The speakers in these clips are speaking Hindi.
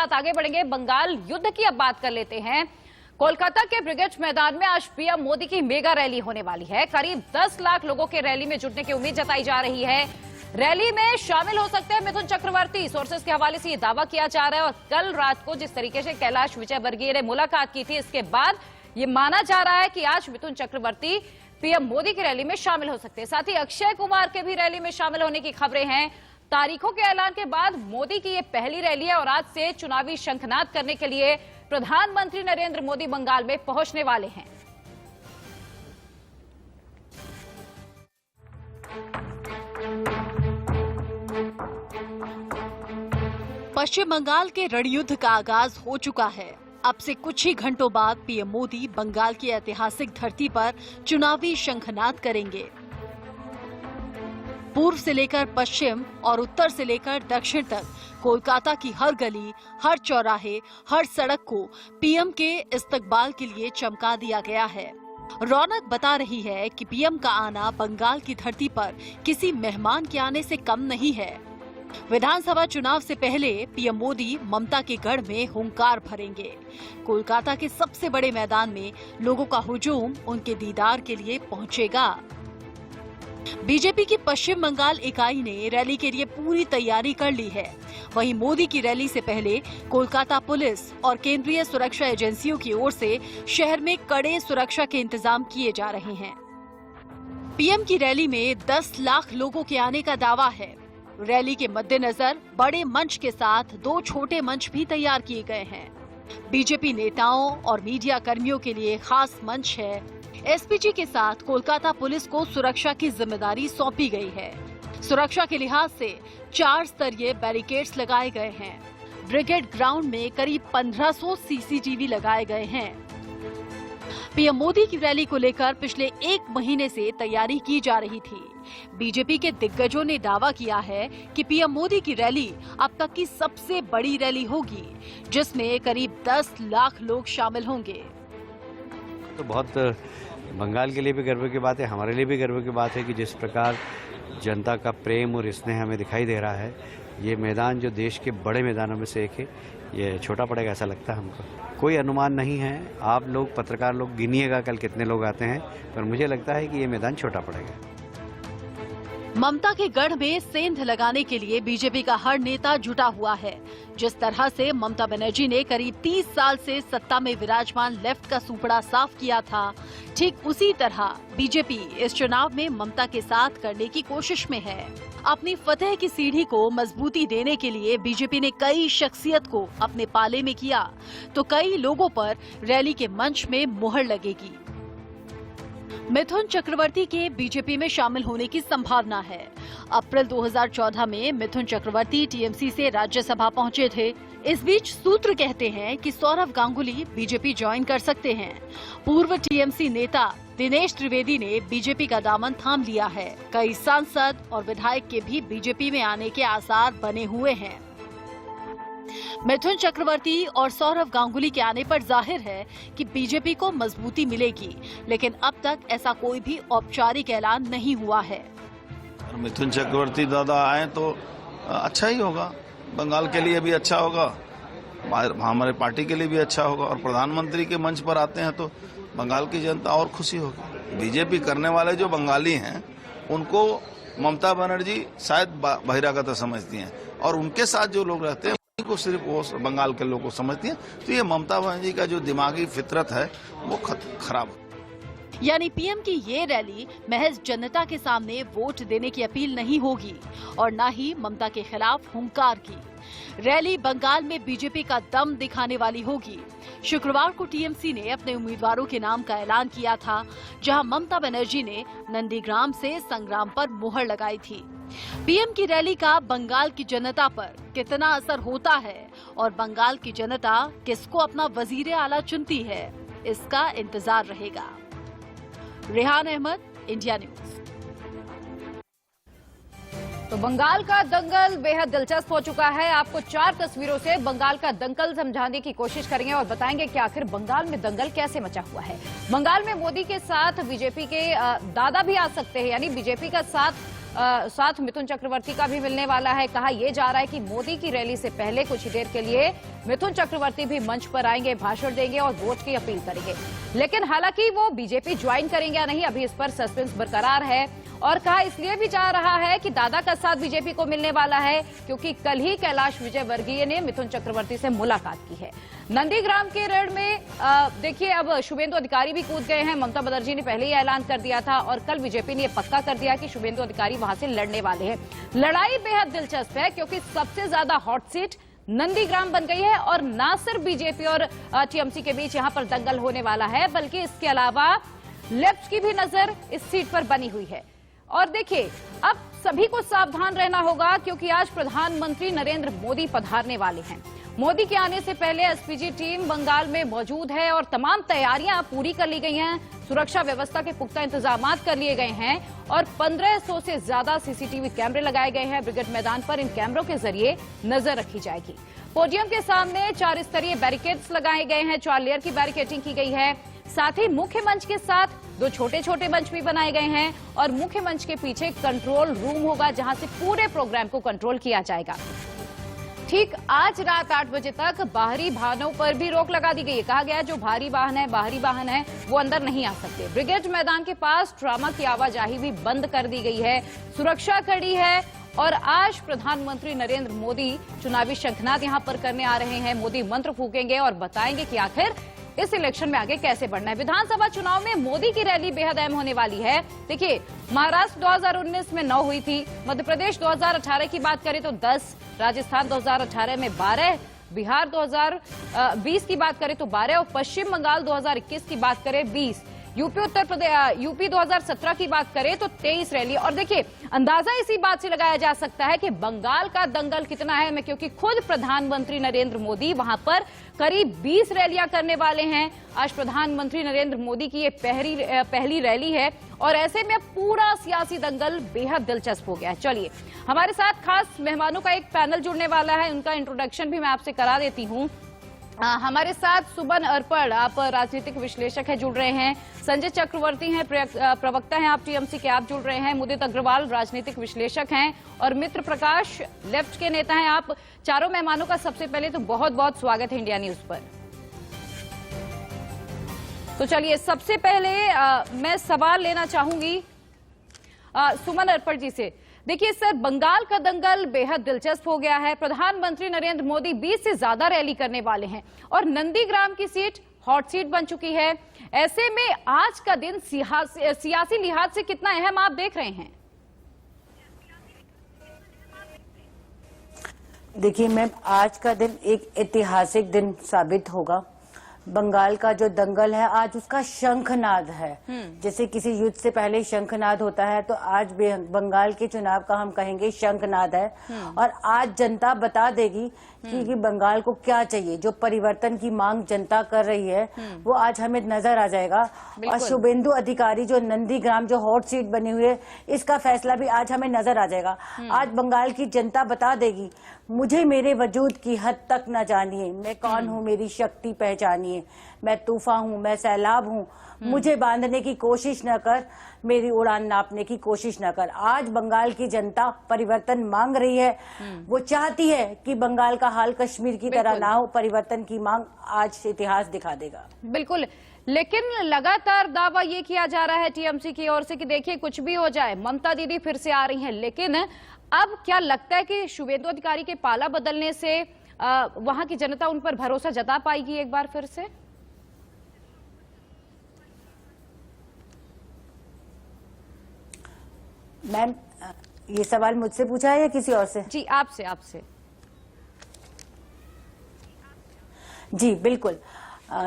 साथ आगे बढ़ेंगे। बंगाल युद्ध की अब बात कर लेते हैं। कोलकाता के ब्रिगेड मैदान में आज पीएम मोदी की मेगा रैली होने वाली है। करीब 10 लाख लोगों के रैली में जुटने की उम्मीद जताई जा रही है। रैली में शामिल हो सकते हैं मिथुन चक्रवर्ती। सोर्सेस के हवाले से ये दावा किया जा रहा है। और कल रात को जिस तरीके से कैलाश विजयवर्गीय ने मुलाकात की थी, इसके बाद ये माना जा रहा है कि आज मिथुन चक्रवर्ती पीएम मोदी की रैली में शामिल हो सकते हैं। साथ ही अक्षय कुमार के भी रैली में शामिल होने की खबरें हैं। तारीखों के ऐलान के बाद मोदी की ये पहली रैली है और आज से चुनावी शंखनाद करने के लिए प्रधानमंत्री नरेंद्र मोदी बंगाल में पहुंचने वाले हैं। पश्चिम बंगाल के रणयुद्ध का आगाज हो चुका है। अब से कुछ ही घंटों बाद पीएम मोदी बंगाल की ऐतिहासिक धरती पर चुनावी शंखनाद करेंगे। पूर्व से लेकर पश्चिम और उत्तर से लेकर दक्षिण तक कोलकाता की हर गली, हर चौराहे, हर सड़क को पीएम के इस्तकबाल के लिए चमका दिया गया है। रौनक बता रही है कि पीएम का आना बंगाल की धरती पर किसी मेहमान के आने से कम नहीं है। विधानसभा चुनाव से पहले पीएम मोदी ममता के गढ़ में हुंकार भरेंगे। कोलकाता के सबसे बड़े मैदान में लोगों का हुजूम उनके दीदार के लिए पहुंचेगा। बीजेपी की पश्चिम बंगाल इकाई ने रैली के लिए पूरी तैयारी कर ली है। वहीं मोदी की रैली से पहले कोलकाता पुलिस और केंद्रीय सुरक्षा एजेंसियों की ओर से शहर में कड़े सुरक्षा के इंतजाम किए जा रहे हैं। पीएम की रैली में 10 लाख लोगों के आने का दावा है। रैली के मद्देनजर बड़े मंच के साथ 2 छोटे मंच भी तैयार किए गए हैं। बीजेपी नेताओं और मीडिया कर्मियों के लिए खास मंच है। एसपीजी के साथ कोलकाता पुलिस को सुरक्षा की जिम्मेदारी सौंपी गई है। सुरक्षा के लिहाज से 4 स्तरीय बैरिकेड्स लगाए गए हैं। ब्रिगेड ग्राउंड में करीब 1500 सीसीटीवी लगाए गए हैं। पीएम मोदी की रैली को लेकर पिछले 1 महीने से तैयारी की जा रही थी। बीजेपी के दिग्गजों ने दावा किया है कि पीएम मोदी की रैली अब तक की सबसे बड़ी रैली होगी, जिसमें करीब 10 लाख लोग शामिल होंगे। तो बहुत बंगाल के लिए भी गर्व की बात है, हमारे लिए भी गर्व की बात है कि जिस प्रकार जनता का प्रेम और स्नेह हमें दिखाई दे रहा है। ये मैदान जो देश के बड़े मैदानों में से एक है, ये छोटा पड़ेगा ऐसा लगता है हमको। कोई अनुमान नहीं है, आप लोग पत्रकार लोग गिनिएगा कल कितने लोग आते हैं, पर मुझे लगता है कि ये मैदान छोटा पड़ेगा। ममता के गढ़ में सेंध लगाने के लिए बीजेपी का हर नेता जुटा हुआ है। जिस तरह से ममता बनर्जी ने करीब 30 साल से सत्ता में विराजमान लेफ्ट का सुपड़ा साफ किया था, ठीक उसी तरह बीजेपी इस चुनाव में ममता के साथ करने की कोशिश में है। अपनी फतेह की सीढ़ी को मजबूती देने के लिए बीजेपी ने कई शख्सियत को अपने पाले में किया, तो कई लोगों पर रैली के मंच में मुहर लगेगी। मिथुन चक्रवर्ती के बीजेपी में शामिल होने की संभावना है। अप्रैल 2014 में मिथुन चक्रवर्ती टीएमसी से राज्यसभा पहुंचे थे। इस बीच सूत्र कहते हैं कि सौरव गांगुली बीजेपी ज्वाइन कर सकते हैं। पूर्व टीएमसी नेता दिनेश त्रिवेदी ने बीजेपी का दामन थाम लिया है। कई सांसद और विधायक के भी बीजेपी में आने के आसार बने हुए हैं। मिथुन चक्रवर्ती और सौरव गांगुली के आने पर जाहिर है कि बीजेपी को मजबूती मिलेगी, लेकिन अब तक ऐसा कोई भी औपचारिक ऐलान नहीं हुआ है। मिथुन चक्रवर्ती दादा आए तो अच्छा ही होगा, बंगाल के लिए भी अच्छा होगा, हमारे पार्टी के लिए भी अच्छा होगा, और प्रधानमंत्री के मंच पर आते हैं तो बंगाल की जनता और खुशी होगी। बीजेपी करने वाले जो बंगाली हैं उनको ममता बनर्जी शायद बहिरागत समझती हैं, और उनके साथ जो लोग रहते हैं को सिर्फ वो बंगाल के लोगों को समझती हैं। तो ये ममता बनर्जी का जो दिमागी फितरत है वो खराब है। यानी पीएम की ये रैली महज जनता के सामने वोट देने की अपील नहीं होगी और न ही ममता के खिलाफ हुंकार की। रैली बंगाल में बीजेपी का दम दिखाने वाली होगी। शुक्रवार को टीएमसी ने अपने उम्मीदवारों के नाम का ऐलान किया था, जहां ममता बनर्जी ने नंदीग्राम से संग्राम पर मुहर लगाई थी। पीएम की रैली का बंगाल की जनता पर कितना असर होता है और बंगाल की जनता किसको अपना वजीर आला चुनती है, इसका इंतजार रहेगा। Rehan Ahmed, India news. तो बंगाल का दंगल बेहद दिलचस्प हो चुका है। आपको 4 तस्वीरों से बंगाल का दंगल समझाने की कोशिश करेंगे और बताएंगे कि आखिर बंगाल में दंगल कैसे मचा हुआ है। बंगाल में मोदी के साथ बीजेपी के दादा भी आ सकते हैं, यानी बीजेपी का साथ साथ मिथुन चक्रवर्ती का भी मिलने वाला है। कहा यह जा रहा है कि मोदी की रैली से पहले कुछ ही देर के लिए मिथुन चक्रवर्ती भी मंच पर आएंगे, भाषण देंगे और वोट की अपील करेंगे। लेकिन हालांकि वो बीजेपी ज्वाइन करेंगे या नहीं, अभी इस पर सस्पेंस बरकरार है। और कहा इसलिए भी जा रहा है कि दादा का साथ बीजेपी को मिलने वाला है, क्योंकि कल ही कैलाश विजयवर्गीय ने मिथुन चक्रवर्ती से मुलाकात की है। नंदीग्राम के रेड में देखिए अब शुभेंदु अधिकारी भी कूद गए हैं। ममता बनर्जी ने पहले ही ऐलान कर दिया था और कल बीजेपी ने यह पक्का कर दिया कि शुभेंदु अधिकारी वहां से लड़ने वाले हैं। लड़ाई बेहद दिलचस्प है क्योंकि सबसे ज्यादा हॉट सीट नंदीग्राम बन गई है और ना सिर्फ बीजेपी और टीएमसी के बीच यहां पर दंगल होने वाला है, बल्कि इसके अलावा लेफ्ट की भी नजर इस सीट पर बनी हुई है। और देखिए अब सभी को सावधान रहना होगा क्योंकि आज प्रधानमंत्री नरेंद्र मोदी पधारने वाले हैं। मोदी के आने से पहले एसपीजी टीम बंगाल में मौजूद है और तमाम तैयारियां पूरी कर ली गई हैं। सुरक्षा व्यवस्था के पुख्ता इंतजाम कर लिए गए हैं और 1500 से ज्यादा सीसीटीवी कैमरे लगाए गए हैं। ब्रिगेड मैदान पर इन कैमरों के जरिए नजर रखी जाएगी। पोडियम के सामने 4 स्तरीय बैरिकेड्स लगाए गए हैं, 4 लेयर की बैरिकेडिंग की गई है। साथ ही मुख्य मंच के साथ 2 छोटे छोटे मंच भी बनाए गए हैं और मुख्य मंच के पीछे कंट्रोल रूम होगा जहां से पूरे प्रोग्राम को कंट्रोल किया जाएगा। ठीक आज रात 8 बजे तक बाहरी वाहनों पर भी रोक लगा दी गई है। कहा गया है जो बाहरी वाहन है वो अंदर नहीं आ सकते। ब्रिगेड मैदान के पास ट्रामा की आवाजाही भी बंद कर दी गई है, सुरक्षा कड़ी है। और आज प्रधानमंत्री नरेंद्र मोदी चुनावी शंखनाद यहां पर करने आ रहे हैं। मोदी मंत्र फूकेंगे और बताएंगे कि आखिर इस इलेक्शन में आगे कैसे बढ़ना है। विधानसभा चुनाव में मोदी की रैली बेहद अहम होने वाली है। देखिए महाराष्ट्र 2019 में 9 हुई थी, मध्य प्रदेश 2018 की बात करें तो 10, राजस्थान 2018 में 12, बिहार 2020 की बात करें तो 12 और पश्चिम बंगाल 2021 की बात करें 20, यूपी 2017 की बात करें तो 23 रैली। और देखिए अंदाजा इसी बात से लगाया जा सकता है कि बंगाल का दंगल कितना है मैं, क्योंकि खुद प्रधानमंत्री नरेंद्र मोदी वहां पर करीब 20 रैलियां करने वाले हैं। आज प्रधानमंत्री नरेंद्र मोदी की ये पहली रैली है और ऐसे में पूरा सियासी दंगल बेहद दिलचस्प हो गया है। चलिए हमारे साथ खास मेहमानों का एक पैनल जुड़ने वाला है, उनका इंट्रोडक्शन भी मैं आपसे करा देती हूँ। हमारे साथ सुमन अरपड़, आप राजनीतिक विश्लेषक हैं, जुड़ रहे हैं। संजय चक्रवर्ती हैं, प्रवक्ता हैं आप टीएमसी के, आप जुड़ रहे हैं। मुदित अग्रवाल राजनीतिक विश्लेषक हैं और मित्र प्रकाश लेफ्ट के नेता हैं। आप चारों मेहमानों का सबसे पहले तो बहुत बहुत स्वागत है इंडिया न्यूज पर। तो चलिए सबसे पहले मैं सवाल लेना चाहूंगी सुमन अरपड़ जी से। देखिए सर, बंगाल का दंगल बेहद दिलचस्प हो गया है। प्रधानमंत्री नरेंद्र मोदी 20 से ज्यादा रैली करने वाले हैं और नंदीग्राम की सीट हॉट सीट बन चुकी है। ऐसे में आज का दिन सियासी लिहाज से कितना अहम आप देख रहे हैं? देखिए मैम, आज का दिन एक ऐतिहासिक दिन साबित होगा। बंगाल का जो दंगल है आज उसका शंखनाद है। जैसे किसी युद्ध से पहले शंखनाद होता है तो आज बंगाल के चुनाव का हम कहेंगे शंखनाद है। और आज जनता बता देगी कि बंगाल को क्या चाहिए। जो परिवर्तन की मांग जनता कर रही है वो आज हमें नजर आ जाएगा। और शुभेंदु अधिकारी जो नंदीग्राम जो हॉट सीट बनी हुई है इसका फैसला भी आज हमें नजर आ जाएगा। आज बंगाल की जनता बता देगी मुझे मेरे वजूद की हद तक न जानिए, मैं कौन हूँ मेरी शक्ति पहचानिए, मैं तूफान हूँ मैं सैलाब हूँ, मुझे बांधने की कोशिश न कर, मेरी उड़ान नापने की कोशिश न कर। आज बंगाल की जनता परिवर्तन मांग रही है। वो चाहती है कि बंगाल का हाल कश्मीर की तरह ना हो। परिवर्तन की मांग आज इतिहास दिखा देगा। बिल्कुल, लेकिन लगातार दावा ये किया जा रहा है टीएमसी की ओर से कि देखिए कुछ भी हो जाए ममता दीदी फिर से आ रही हैं। लेकिन अब क्या लगता है कि शुभेंदु अधिकारी के पाला बदलने से वहां की जनता उन पर भरोसा जता पाएगी एक बार फिर से? मैम, ये सवाल मुझसे पूछा है या किसी और से? जी आपसे। जी बिल्कुल,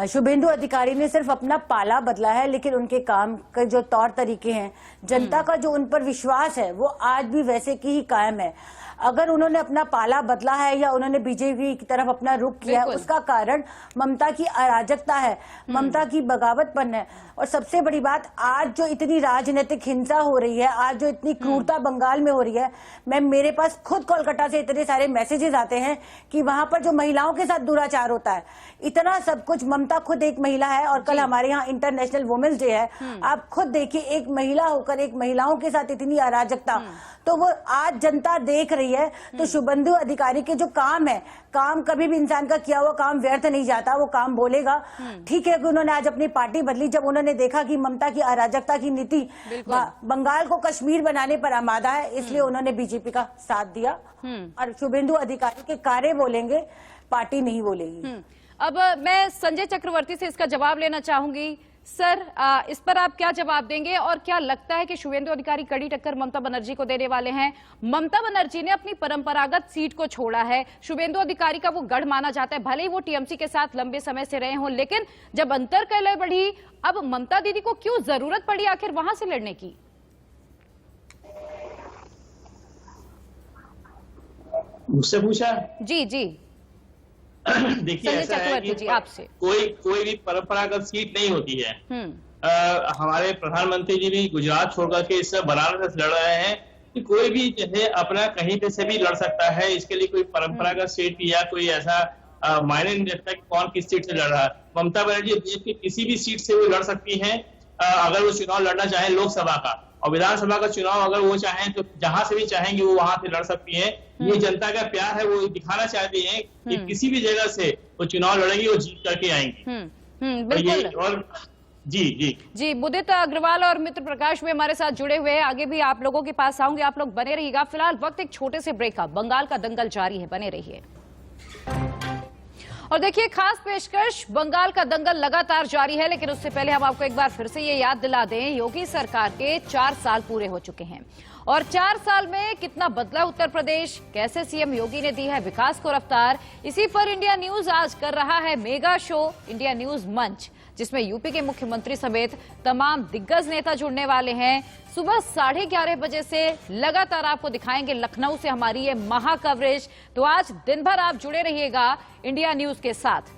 शुभेंदु अधिकारी ने सिर्फ अपना पाला बदला है लेकिन उनके काम के जो तौर तरीके हैं, जनता का जो उन पर विश्वास है वो आज भी वैसे की ही कायम है। अगर उन्होंने अपना पाला बदला है या उन्होंने बीजेपी की तरफ अपना रुख किया है, उसका कारण ममता की अराजकता है, ममता की बगावतपन है। और सबसे बड़ी बात, आज जो इतनी राजनीतिक हिंसा हो रही है, आज जो इतनी क्रूरता बंगाल में हो रही है, मेरे पास खुद कोलकाता से इतने सारे मैसेजेस आते हैं कि वहां पर जो महिलाओं के साथ दुराचार होता है, इतना सब कुछ। ममता खुद एक महिला है और कल हमारे यहाँ इंटरनेशनल वुमेन्स डे है। आप खुद देखिए, एक महिला होकर एक महिलाओं के साथ इतनी अराजकता, तो वो आज जनता देख रही है। तो शुभेंदु अधिकारी के जो काम है, काम कभी भी इंसान का किया हुआ काम व्यर्थ नहीं जाता, वो काम बोलेगा। ठीक है कि उन्होंने आज अपनी पार्टी बदली, जब उन्होंने देखा कि ममता की अराजकता की नीति बंगाल को कश्मीर बनाने पर आमादा है, इसलिए उन्होंने बीजेपी का साथ दिया। और शुभेंदु अधिकारी के कार्य बोलेंगे, पार्टी नहीं बोलेगी। अब मैं संजय चक्रवर्ती से इसका जवाब लेना चाहूंगी। सर, इस पर आप क्या जवाब देंगे और क्या लगता है कि शुभेंदु अधिकारी कड़ी टक्कर ममता बनर्जी को देने वाले हैं? ममता बनर्जी ने अपनी परंपरागत सीट को छोड़ा है, शुभेंदु अधिकारी का वो गढ़ माना जाता है, भले ही वो टीएमसी के साथ लंबे समय से रहे हों, लेकिन जब अंतर कलह बढ़ी, अब ममता दीदी को क्यों जरूरत पड़ी आखिर वहां से लड़ने की? मुझसे पूछा? जी जी, देखिए, ऐसा है कि आपसे कोई भी परंपरागत सीट नहीं होती है। हमारे प्रधानमंत्री जी भी गुजरात छोड़कर के इस बनारस से लड़ रहे हैं कि कोई भी जो है अपना कहीं पे से भी लड़ सकता है। इसके लिए कोई परंपरागत सीट या कोई ऐसा मायने नहीं रखता कि कौन किस सीट से लड़ रहा है। ममता बनर्जी देश की किसी भी सीट से वो लड़ सकती है अगर वो चुनाव लड़ना चाहे लोकसभा का, और विधानसभा का चुनाव अगर वो चाहें तो जहां से भी चाहेंगे वो वहां से लड़ सकती हैं। ये जनता का प्यार है, वो दिखाना चाहती हैं कि किसी भी जगह से वो चुनाव लड़ेंगी, वो जीत करके आएंगी। बिल्कुल। और जी मुदित अग्रवाल और मित्र प्रकाश भी हमारे साथ जुड़े हुए हैं। आगे भी आप लोगों के पास आऊंगे, आप लोग बने रहिएगा। फिलहाल वक्त एक छोटे से ब्रेक का, बंगाल का दंगल जारी है, बने रहिए। और देखिए, खास पेशकश, बंगाल का दंगल लगातार जारी है, लेकिन उससे पहले हम आपको एक बार फिर से ये याद दिला दें, योगी सरकार के 4 साल पूरे हो चुके हैं और 4 साल में कितना बदला उत्तर प्रदेश, कैसे सीएम योगी ने दी है विकास को रफ्तार। इसी पर इंडिया न्यूज आज कर रहा है मेगा शो, इंडिया न्यूज मंच, जिसमें यूपी के मुख्यमंत्री समेत तमाम दिग्गज नेता जुड़ने वाले हैं। सुबह 11:30 बजे से लगातार आपको दिखाएंगे लखनऊ से हमारी ये महा कवरेज। तो आज दिन भर आप जुड़े रहिएगा इंडिया न्यूज के साथ।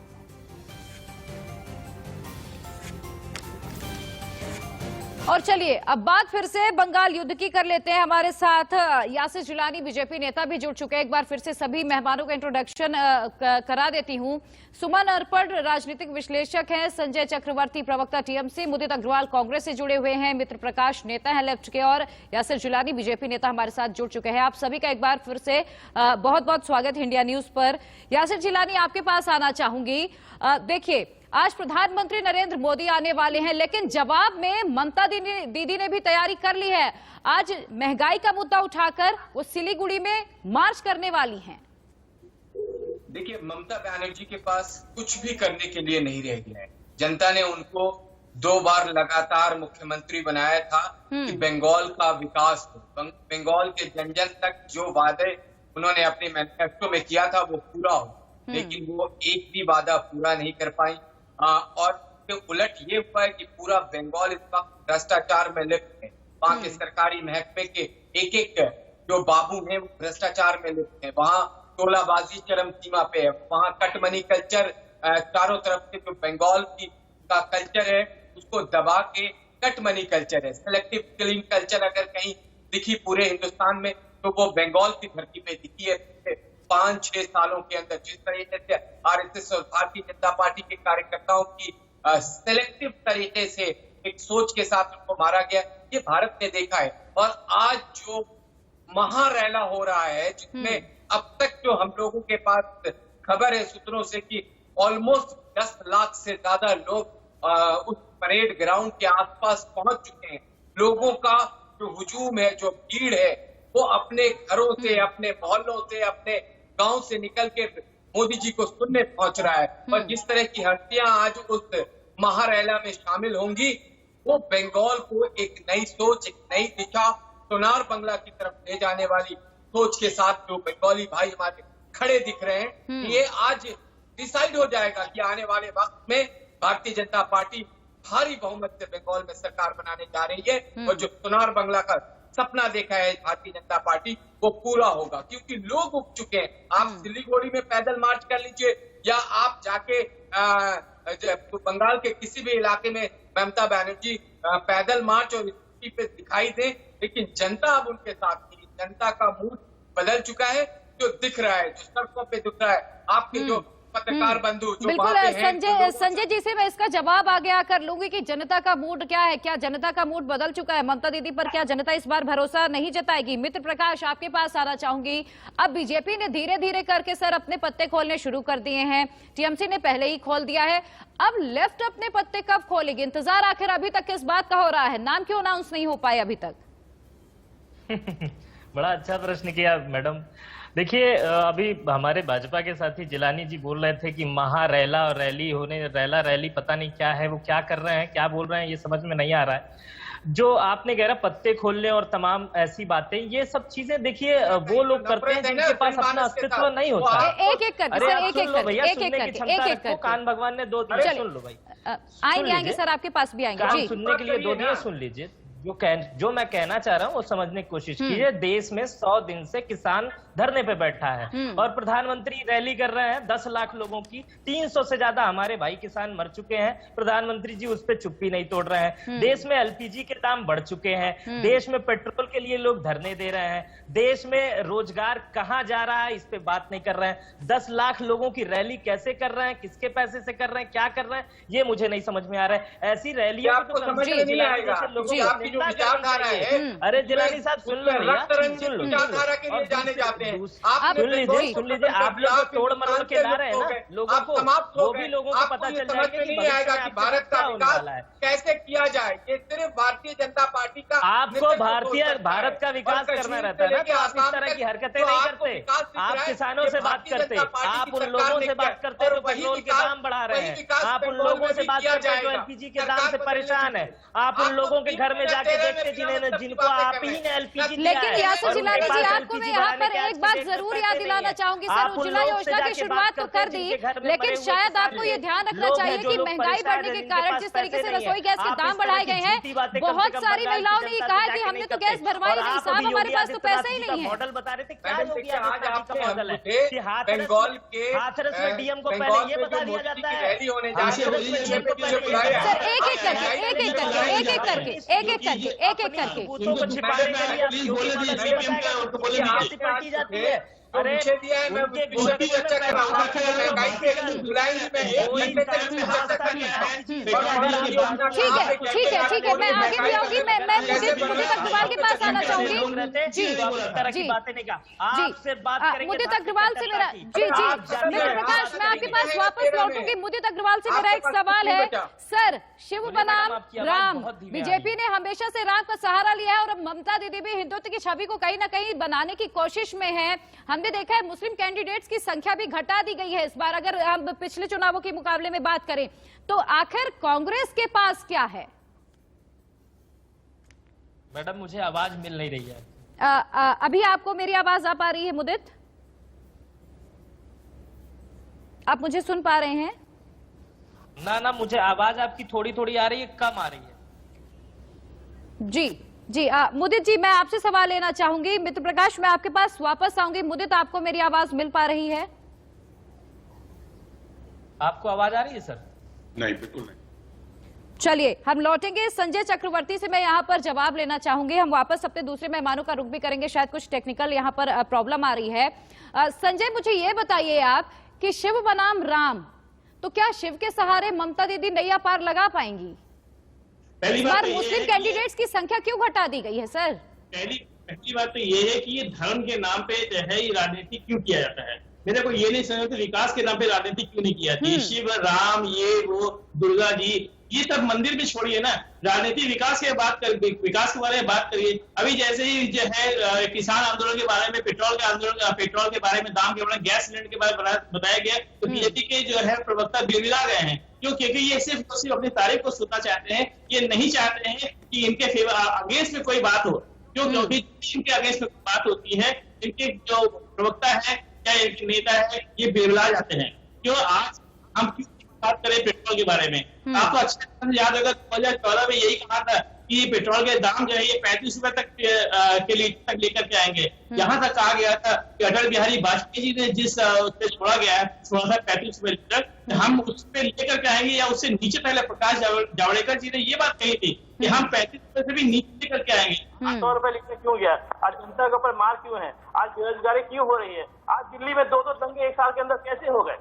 और चलिए अब बात फिर से बंगाल युद्ध की कर लेते हैं। हमारे साथ यासिर जिलानी बीजेपी नेता भी जुड़ चुके हैं। एक बार फिर से सभी मेहमानों का इंट्रोडक्शन करा देती हूं। सुमन अरपड़ राजनीतिक विश्लेषक हैं, संजय चक्रवर्ती प्रवक्ता टीएमसी, मुदित अग्रवाल कांग्रेस से जुड़े हुए हैं, मित्र प्रकाश नेता हैं लेफ्ट के, और यासिर जिलानी बीजेपी नेता हमारे साथ जुड़ चुके हैं। आप सभी का एक बार फिर से बहुत बहुत स्वागत है इंडिया न्यूज पर। यासिर जिलानी, आपके पास आना चाहूंगी। देखिए, आज प्रधानमंत्री नरेंद्र मोदी आने वाले हैं, लेकिन जवाब में ममता दीदी ने भी तैयारी कर ली है। आज महंगाई का मुद्दा उठाकर वो सिलीगुड़ी में मार्च करने वाली हैं। देखिए, ममता बनर्जी के पास कुछ भी करने के लिए नहीं रह गया है। जनता ने उनको 2 बार लगातार मुख्यमंत्री बनाया था कि बंगाल का विकास हो, बंगाल के जन जन तक जो वादे उन्होंने अपने मैनिफेस्टो में किया था वो पूरा हो, लेकिन वो एक भी वादा पूरा नहीं कर पाई। और उलट ये हुआ है कि पूरा बंगाल इसका भ्रष्टाचार में लिप्त है। वहाँ के सरकारी महकमे के एक जो बाबू हैं वो भ्रष्टाचार में लिप्त है। वहाँ टोलाबाजी चरम सीमा पे है। वहाँ कटमनी कल्चर, चारों तरफ से जो बंगाल का कल्चर है उसको दबा के कटमनी कल्चर है। सिलेक्टिव किलिंग कल्चर अगर कहीं दिखी पूरे हिंदुस्तान में तो वो बंगाल की धरती पे दिखी है। 5-6 सालों के अंदर जिस तरीके से आरएसएस और भारतीय जनता पार्टी के कार्यकर्ताओं की सिलेक्टिव तरीके से एक सोच के साथ उनको मारा गया, ये भारत ने देखा है। और आज जो महारैला हो रहा है, जिसमें अब तक जो हम लोगों के पास खबर है सूत्रों से कि ऑलमोस्ट 10 लाख से ज्यादा लोग उस परेड ग्राउंड के आसपास पहुंच चुके हैं। लोगों का जो हुजूम है, जो भीड़ है, वो अपने घरों से, अपने मोहल्लों से, अपने गांव से निकल के मोदी जी को सुनने पहुंच रहा है। और जिस तरह की हस्तियां आज उस महारैला में शामिल होंगी, वो बंगाल को एक नई सोच, एक नई दिशा, सोनार बंगला की तरफ ले जाने वाली सोच के साथ जो बंगाली भाई हमारे खड़े दिख रहे हैं, ये आज डिसाइड हो जाएगा कि आने वाले वक्त में भारतीय जनता पार्टी भारी बहुमत से बंगाल में सरकार बनाने जा रही है। और जो सोनार बंगला का सपना देखा है भारतीय जनता पार्टी वो पूरा होगा, क्योंकि लोग उब चुके हैं। आप सिलीगुड़ी में पैदल मार्च कर लीजिए या आप जाके बंगाल के किसी भी इलाके में ममता बनर्जी पैदल मार्च और स्कूटी पे दिखाई दे, लेकिन जनता अब उनके साथ नहीं। जनता का मूड बदल चुका है, जो दिख रहा है, जो सड़कों पे दिख रहा है। आपके जो पत्रकार बंधु जो बिल्कुल वहाँ पे हैं, संजय जी से मैं इसका जवाब आगे आकर लूंगी कि जनता का मूड क्या है, क्या जनता का मूड बदल चुका है ममता दीदी पर, क्या जनता इस बार भरोसा नहीं जताएगी? मित्र प्रकाश, आपके पास आना चाहूंगी। अब बीजेपी ने धीरे धीरे करके सर अपने पत्ते खोलने शुरू कर दिए हैं, टीएमसी ने पहले ही खोल दिया है, अब लेफ्ट अपने पत्ते कब खोलेगी? इंतजार आखिर अभी तक किस बात का हो रहा है? नाम क्यों अनाउंस नहीं हो पाए अभी तक? बड़ा अच्छा प्रश्न किया मैडम। देखिए, अभी हमारे भाजपा के साथी जिलानी जी बोल रहे थे कि महारैला और रैली होने, रैला रैली पता नहीं क्या है, वो क्या कर रहे हैं, क्या बोल रहे हैं, ये समझ में नहीं आ रहा है। जो आपने कह रहा पत्ते खोलने और तमाम ऐसी बातें, ये सब चीजें देखिए वो लोग करते हैं जिनके पास अपना अस्तित्व नहीं होता। एक एक करके सर, एक एक करके कान भगवान ने 2 दिए, सुन लो भाई। आएंगे सर, आपके पास भी आएंगे जी। सुनने के लिए 2 दिए, सुन लीजिए। जो मैं कहना चाह रहा हूँ वो समझने की कोशिश कीजिए। देश में 100 दिन से किसान धरने पे बैठा है और प्रधानमंत्री रैली कर रहे हैं 10 लाख लोगों की। 300 से ज्यादा हमारे भाई किसान मर चुके हैं, प्रधानमंत्री जी उस पर चुप्पी नहीं तोड़ रहे हैं। देश में एलपीजी के दाम बढ़ चुके हैं, देश में पेट्रोल के लिए लोग धरने दे रहे हैं, देश में रोजगार कहाँ जा रहा है इस पे बात नहीं कर रहे हैं। 10 लाख लोगों की रैली कैसे कर रहे हैं, किसके पैसे से कर रहे हैं, क्या कर रहे हैं, ये मुझे नहीं समझ में आ रहा है। ऐसी रैलियों आपको समझ में नहीं आएगा। विचारधारा है, अरे जिलानी साहब सुन लो भैया, सुन लो, विचारधारा के लिए जाने जाते हैं। सुन लीजिए, आप लोग तोड़ मरोड़ के ला रहे हैं ना लोगों को, वो भी लोगों को पता चल जाएगा कि नहीं आएगा कि भारत का विकास कैसे किया जाए। ये सिर्फ भारतीय जनता पार्टी का, आपको भारत का विकास करना रहता है ना, तो आप इस तरह की हरकतें नहीं करते। आप किसानों से बात करते, आप उन लोगों से बात करते जो पेट्रोल के दाम बढ़ा रहे हैं, आप उन लोगों से बात करते जो एलपीजी के दाम से परेशान है, आप उन लोगों के घर में जाके देखते जिनको आप ही ने एलपीजी दिया है। लेकिन यासर जिलानी जी, आपको मैं यहाँ पर एक बात जरूर याद दिलाना चाहूंगी सर, उज्ज्वला योजना की शुरुआत तो कर दी, लेकिन शायद आपको ये ध्यान रखना चाहिए कि महंगाई बढ़ने के कारण जिस तरीके से रसोई गैस के दाम बढ़ाए गए हैं, बहुत सारी महिलाओं ने ये कहा है कि हमने तो गैस भरवाई नहीं साहब, हमारे पास तो पैसे ही नहीं है। मॉडल बता रहे थे क्या योगी आदित्यनाथ का मॉडल है कि बंगाल के हाथरस में डीएम को पहले ये बता दिया जाता है। सर एक एक करके पलटी जाती है। अरे दिया है, मैं चर्चा कर रहा हूँ। महंगाई के जुलाई में 1 घंटे तक चर्चा करनी है। ठीक है, मैं आगे भी आऊंगी, मैं मुद्दे अग्रवाल के पास आना चाहूंगी मुद्दे अग्रवाल से मेरा मित्र प्रकाश, मैं आपके पास वापस लौटूंगी। मुद्दे अग्रवाल से मेरा एक सवाल है सर, शिव बनाम राम, बीजेपी ने हमेशा से राम का सहारा लिया है और अब ममता दीदी भी हिंदुत्व की छवि को कहीं ना कहीं बनाने की कोशिश में है। हमने देखा है मुस्लिम कैंडिडेट्स की संख्या भी घटा दी गई है इस बार, अगर हम पिछले चुनावों के मुकाबले में बात करें तो आखिर कांग्रेस के पास क्या है? मैडम मुझे आवाज मिल नहीं रही है। अभी आपको मेरी आवाज आ पा रही है मुदित? आप मुझे सुन पा रहे हैं? ना मुझे आवाज आपकी थोड़ी थोड़ी आ रही है, कम आ रही है। जी मुदित जी, मैं आपसे सवाल लेना चाहूंगी। मित्र प्रकाश, मैं आपके पास वापस आऊंगी। मुदित, आपको मेरी आवाज मिल पा रही है? आपको आवाज आ रही है सर? नहीं, बिल्कुल नहीं। चलिए हम लौटेंगे। संजय चक्रवर्ती से मैं यहाँ पर जवाब लेना चाहूंगी। हम वापस अपने दूसरे मेहमानों का रुख भी करेंगे, शायद कुछ टेक्निकल यहाँ पर प्रॉब्लम आ रही है। संजय, मुझे ये बताइए आप कि शिव बनाम राम, तो क्या शिव के सहारे ममता दीदी नैया पार लगा पाएंगी? इस बार मुस्लिम कैंडिडेट्स की संख्या क्यों घटा दी गई है सर? पहली बात तो ये है कि ये धर्म के नाम पे जो है ये राजनीति क्यों किया जाता है। मेरे को ये नहीं समझ कि विकास के नाम पे राजनीति क्यों नहीं की जाती। शिव राम, ये वो, दुर्गा जी, ये सब मंदिर भी छोड़िए ना, राजनीति विकास के बारे में बात करिए। अभी जैसे ही जो है किसान आंदोलन के बारे में, पेट्रोल के बारे में, दाम के बारे में, गैस सिलेंडर के बारे में बताया गया, तो बीजेपी के जो है प्रवक्ता बिरला गए हैं। क्यों? क्योंकि ये सिर्फ अपनी तारीफ को सुनना चाहते हैं, ये नहीं चाहते हैं कि इनके अगेंस्ट में कोई बात हो। क्यों? क्योंकि इनके अगेंस्ट में बात होती है, इनके जो प्रवक्ता है या इनके नेता है, ये बिरला जाते हैं। क्यों? आज हम बात करें पेट्रोल के बारे में, आपको अच्छे से याद होगा 2014 में यही कहा था कि पेट्रोल के दाम जो है ये 35 रुपए तक के लीटर तक लेकर के आएंगे। यहाँ तक कहा गया था कि अटल बिहारी वाजपेयी जी ने जिस उससे छोड़ा गया है 1635 रुपए लीटर, हम उस पे लेकर के आएंगे या उससे नीचे। पहले प्रकाश जावड़ेकर जी ने ये बात कही थी कि हम 35 रुपए से भी नीचे लेकर के आएंगे। 100 रुपए लीटर क्यों गया? आज जनता के ऊपर मार क्यों है? आज बेरोजगारी क्यों हो रही है? आज दिल्ली में 2-2 दंगे एक साल के अंदर कैसे हो गए?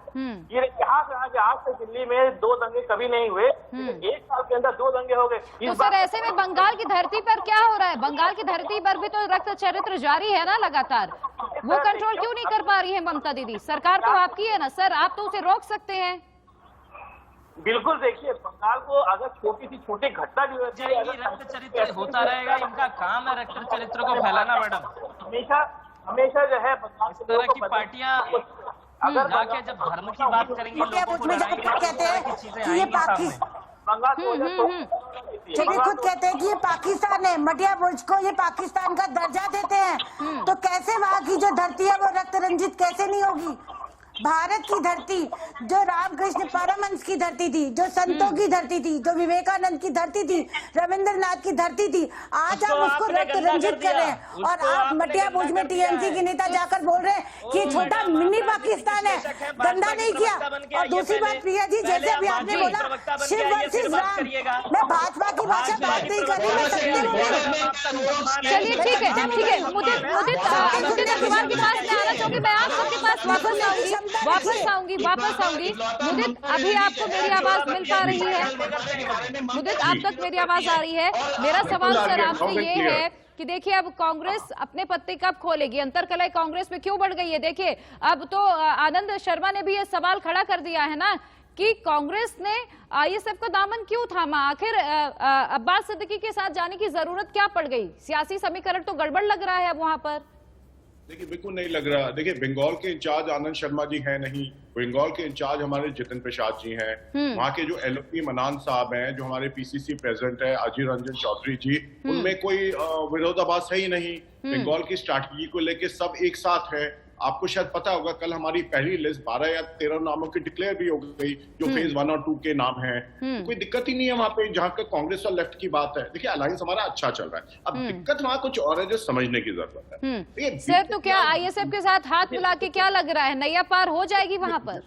ये यहाँ से आगे आज तक दिल्ली में 2 दंगे कभी नहीं हुए, एक साल के अंदर 2 दंगे हो गए। तो सर ऐसे में बंगाल की धरती पर क्या हो रहा है? बंगाल की धरती पर भी तो रक्त चरित्र जारी है ना लगातार, वो कंट्रोल क्यों नहीं कर पा रही है ममता दीदी? सरकार तो आपकी है ना सर, आप तो उसे रोक सकते हैं। बिल्कुल, देखिए बंगाल को अगर छोटी घटना भी होती है, रक्त चरित्र होता रहेगा, इनका काम है रक्त चरित्र को फैलाना। मैडम हमेशा जो है बंगाल इस तरह की पार्टियां अगर जाके जब धर्म की बात करेंगे लोगों को कहते हैं कि ये खुद कहते हैं कि ये पाकिस्तान है, मटिया बुर्ज को ये पाकिस्तान का दर्जा देते हैं, तो कैसे वहाँ की जो धरती है वो रक्त रंजित कैसे नहीं होगी? भारत की धरती जो रामकृष्ण परमहंस की धरती थी, जो संतों की धरती थी, जो विवेकानंद की धरती थी, रविंद्रनाथ की धरती थी, आज आप उसको रक्त रंजित कर रहे हैं। और आप मटिया भुज में टीएमसी के नेता जाकर बोल रहे हैं कि छोटा मिनी पाकिस्तान है, गंदा नहीं किया। और दूसरी बात प्रिया जी, जैसे अभी आपने बोला शिव वर्सेस राम, मैं भाजपा की भाषा बात नहीं कर रही, मैं सत्य। चलिए ठीक है मुदित अग्रवाल के पास मैं आना चाहूंगी, मैं आप सबके पास वापस आऊंगी। मुदित, अभी आपको मेरी आवाज मिल पा रही है? मुदित, आप तक मेरी आवाज आ रही है? मेरा सवाल सर आपसे ये है कि देखिए अब कांग्रेस अपने पत्ते कब खोलेगी? अंतरकलह कांग्रेस में क्यों बढ़ गई है? देखिए अब तो आनंद शर्मा ने भी ये सवाल खड़ा कर दिया है ना कि कांग्रेस ने आईएसएफ का दामन क्यों थामा? आखिर अब्बास सिद्दीकी के साथ जाने की जरूरत क्या पड़ गई? सियासी समीकरण तो गड़बड़ लग रहा है अब वहां पर। देखिए बिल्कुल नहीं लग रहा। देखिए बंगाल के इंचार्ज आनंद शर्मा जी हैं नहीं, बंगाल के इंचार्ज हमारे जितिन प्रसाद जी हैं, वहाँ के जो एलओपी मनान साहब हैं, जो हमारे पीसीसी प्रेसिडेंट है अजीर रंजन चौधरी जी, उनमें कोई विरोधाभास है ही नहीं। बंगाल की स्ट्रैटेजी को लेके सब एक साथ है। आपको शायद पता होगा कल हमारी पहली लिस्ट 12 या 13 नामों की डिक्लेयर भी हो गई, जो फेज 1 और 2 के नाम हैं। तो कोई दिक्कत ही नहीं है वहाँ पे, जहाँ का कांग्रेस और लेफ्ट की बात है। देखिए अलायंस हमारा अच्छा चल रहा है, अब दिक्कत वहाँ कुछ और है जो समझने की जरूरत है। सर तो क्या आईएसएफ के साथ हाथ मिला के क्या लग रहा है, नैया पार हो जाएगी वहाँ पर?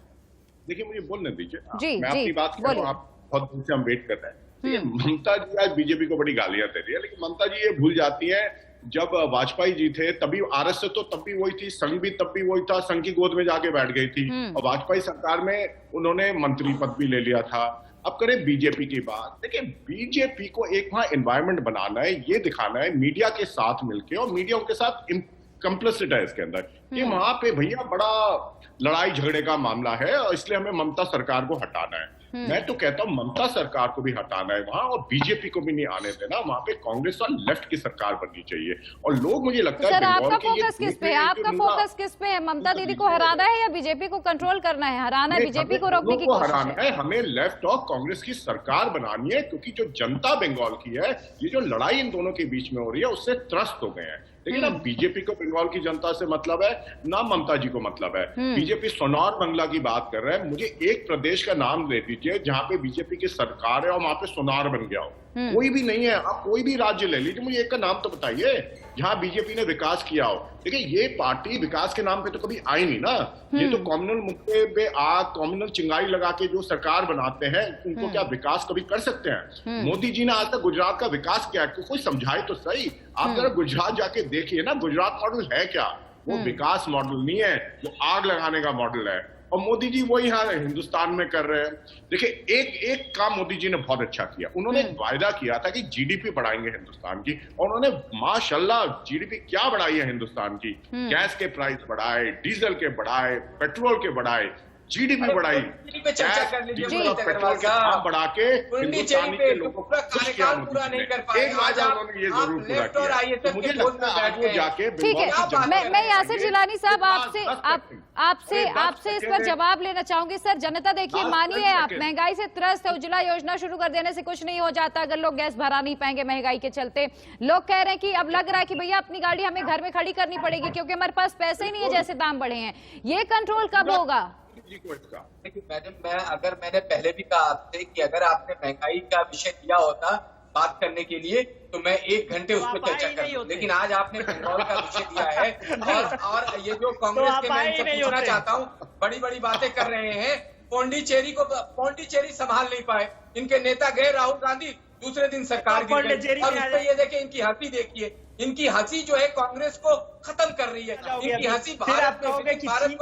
देखिए मुझे बोलने दीजिए, जी मैं अपनी बात कर रहा हूँ, आप बहुत दिन से हम वेट कर रहे हैं। ममता जी आज बीजेपी को बड़ी गालियां दे रही है, लेकिन ममता जी ये भूल जाती है जब वाजपेयी जी थे तभी आरएसएस तो तब भी वही थी, संघ भी तब भी वही था, संघ की गोद में जाके बैठ गई थी, और वाजपेयी सरकार में उन्होंने मंत्री पद भी ले लिया था। अब करें बीजेपी की बात। देखिए बीजेपी को एक वहां एनवायरमेंट बनाना है, ये दिखाना है मीडिया के साथ मिलके, और मीडिया उनके साथ कंप्लिसिट है इसके अंदर, कि वहां पे भैया बड़ा लड़ाई झगड़े का मामला है, और इसलिए हमें ममता सरकार को हटाना है। मैं तो कहता हूं ममता सरकार को भी हटाना है वहां, और बीजेपी को भी नहीं आने देना वहां पे। कांग्रेस और लेफ्ट की सरकार बननी चाहिए। और लोग मुझे लगता है आपका फोकस किस पे है? आपका फोकस किस पे है? ममता दीदी को हराना है या बीजेपी को कंट्रोल करना है? हराना है, बीजेपी को रोकने की कोशिश है। हमें लेफ्ट और कांग्रेस की सरकार बनानी है, क्योंकि जो जनता बंगाल की है, ये जो लड़ाई इन दोनों के बीच में हो रही है उससे त्रस्त हो गए हैं। लेकिन अब बीजेपी को बंगाल की जनता से मतलब है ना, ममता जी को मतलब है। बीजेपी सोनार बंगला की बात कर रहा है। मुझे एक प्रदेश का नाम दे दीजिए जहां पे बीजेपी की सरकार है और वहां पे सोनार बन गया हो। कोई भी नहीं है। आप कोई भी राज्य ले लीजिए, मुझे एक का नाम तो बताइए जहां बीजेपी ने विकास किया हो। देखिए ये पार्टी विकास के नाम पे तो कभी आई नहीं ना। ये तो कम्युनल मुद्दे पे कम्युनल चिंगारी लगा के जो सरकार बनाते हैं, उनको क्या विकास कभी कर सकते हैं? मोदी जी ने आज तक गुजरात का विकास किया है, कोई समझाए तो सही। आप जरा गुजरात जाके देखिए ना, गुजरात मॉडल है क्या? वो विकास मॉडल नहीं है, वो आग लगाने का मॉडल है। और मोदी जी वही यहाँ हिंदुस्तान में कर रहे हैं। देखिए एक काम मोदी जी ने बहुत अच्छा किया। उन्होंने वायदा किया था कि जीडीपी बढ़ाएंगे हिंदुस्तान की, और उन्होंने माशाल्लाह जीडीपी क्या बढ़ाई है हिंदुस्तान की। गैस के प्राइस बढ़ाए, डीजल के बढ़ाए, पेट्रोल के बढ़ाए, जीडीपी बढ़ाई, पेट्रोल के दाम बढ़ा के हिंदुस्तानी के लोगों को खुश किया मोदी जी ने। एक वायदा उन्होंने ये जरूर पूरा किया। मुझे लगता है आज वो जाके ठीक है, मैं यासिर जिलानी साहब आपसे इस पर जवाब लेना चाहूंगी। सर जनता देखिए, मानिए आप महंगाई से त्रस्त है, उज्ज्वला योजना शुरू कर देने से कुछ नहीं हो जाता अगर लोग गैस भरा नहीं पाएंगे महंगाई के चलते। लोग कह रहे हैं कि अब लग रहा है कि भैया अपनी गाड़ी हमें घर में खड़ी करनी पड़ेगी क्योंकि हमारे पास पैसे ही नहीं है जैसे दाम बढ़े हैं। ये कंट्रोल कब होगा? देखिए मैडम, मैंने पहले भी कहा आपसे कि अगर आपने महंगाई का विषय लिया होता बात करने के लिए, तो मैं 1 घंटे उस पर चर्चा कर, लेकिन आज आपने बंगाल का विषय दिया है और ये जो कांग्रेस के, मैं इनसे पूछना चाहता हूँ, बड़ी बड़ी बातें कर रहे हैं, पौंडीचेरी संभाल नहीं पाए, इनके नेता गए राहुल गांधी, दूसरे दिन सरकार गिर गई। और उसपे ये देखिए इनकी हंसी, देखिए इनकी हंसी जो है कांग्रेस को खत्म कर रही है, इनकी हंसी भारत को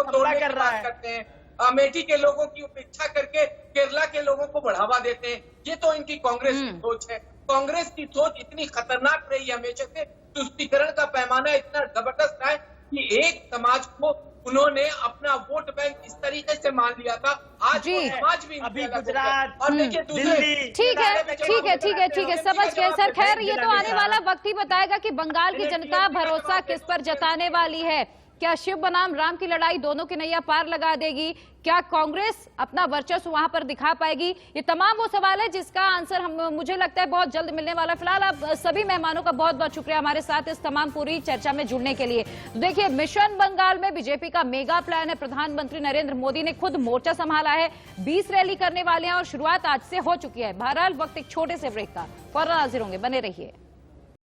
तोड़ने की बात करते हैं, अमेठी के लोगों की उपेक्षा करके केरला के लोगों को बढ़ावा देते हैं। ये तो इनकी कांग्रेस की सोच है। कांग्रेस की सोच इतनी खतरनाक रही है हमेशा से, तुष्टीकरण का पैमाना इतना जबरदस्त है कि एक समाज को उन्होंने अपना वोट बैंक इस तरीके से मान लिया था। आज वो समाज भी अभी गुजरात और देखिए दूसरे, ठीक है, समझ गए सर। खैर, ये तो आने वाला वक्त ही बताएगा कि बंगाल की जनता भरोसा किस पर जताने वाली है। क्या शिव बनाम राम की लड़ाई दोनों की नैया पार लगा देगी? क्या कांग्रेस अपना वर्चस्व वहां पर दिखा पाएगी? ये तमाम वो सवाल है जिसका आंसर मुझे लगता है बहुत जल्द मिलने वाला। फिलहाल आप सभी मेहमानों का बहुत बहुत शुक्रिया हमारे साथ इस तमाम पूरी चर्चा में जुड़ने के लिए। तो देखिए, मिशन बंगाल में बीजेपी का मेगा प्लान है। प्रधानमंत्री नरेंद्र मोदी ने खुद मोर्चा संभाला है, 20 रैली करने वाले हैं और शुरुआत आज से हो चुकी है। बहरहाल वक्त एक छोटे से ब्रेक का, फौरन हाजिर होंगे, बने रहिए।